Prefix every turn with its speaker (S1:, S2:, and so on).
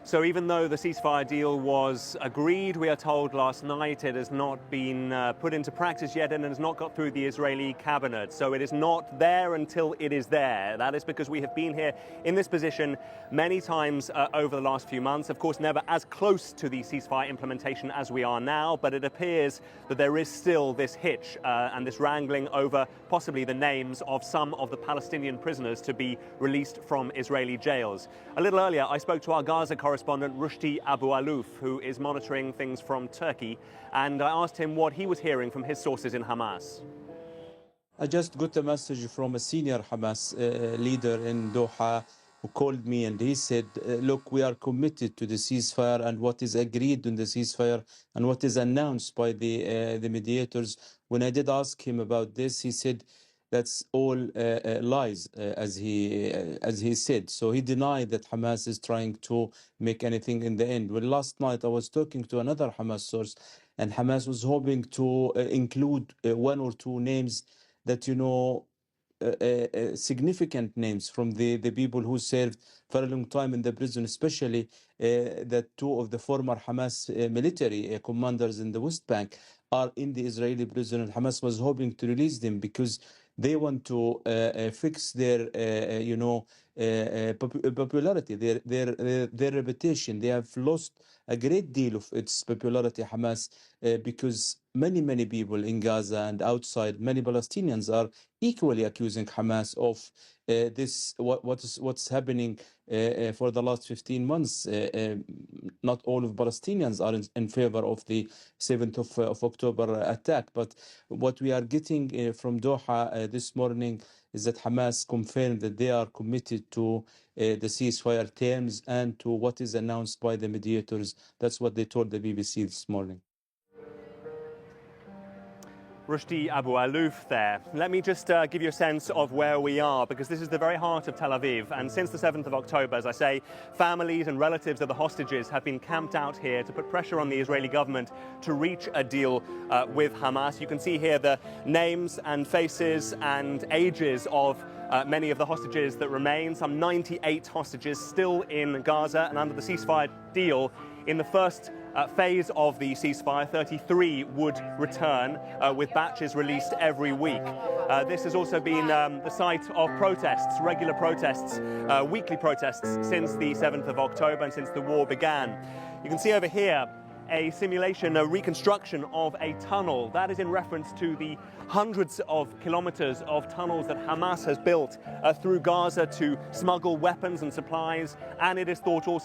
S1: So even though the ceasefire deal was agreed, we are told last night it has not been put into practice yet and has not got through the Israeli cabinet. So it is not there until it is there. That is because we have been here in this position many times over the last few months. Of course, never as close to the ceasefire implementation as we are now, but it appears that there is still this hitch and this wrangling over possibly the names of some of the Palestinian prisoners to be released from Israeli jails. A little earlier, I spoke to our Gaza correspondent Rushdie Abu Alouf, who is monitoring things from Turkey, and I asked him what he was hearing from his sources in Hamas.
S2: I just got a message from a senior Hamas leader in Doha who called me, and he said, look, we are committed to the ceasefire and what is agreed on the ceasefire and what is announced by the mediators. When I did ask him about this, he said that's all lies, as he said. So he denied that Hamas is trying to make anything in the end. Well, last night I was talking to another Hamas source, and Hamas was hoping to include one or two names that, significant names from the people who served for a long time in the prison, especially that two of the former Hamas military commanders in the West Bank are in the Israeli prison, and Hamas was hoping to release them because they want to fix their, popularity, their reputation. They have lost a great deal of its popularity, Hamas, because many people in Gaza and outside, many Palestinians are equally accusing Hamas of what's happening for the last 15 months. Not all of Palestinians are in favor of the 7th of October attack, but what we are getting from Doha this morning is that Hamas confirmed that they are committed to the ceasefire terms and to what is announced by the mediators. That's what they told the BBC this morning.
S1: Rushdie Abu Alouf there. Let me just give you a sense of where we are, because this is the very heart of Tel Aviv, and since the 7th of October, as I say, families and relatives of the hostages have been camped out here to put pressure on the Israeli government to reach a deal with Hamas. You can see here the names and faces and ages of many of the hostages that remain, some 98 hostages still in Gaza, and under the ceasefire deal, in the first phase of the ceasefire, 33 would return with batches released every week. This has also been the site of protests, regular protests, weekly protests since the 7th of October and since the war began. You can see over here a simulation, a reconstruction of a tunnel. That is in reference to the hundreds of kilometers of tunnels that Hamas has built through Gaza to smuggle weapons and supplies, and it is thought also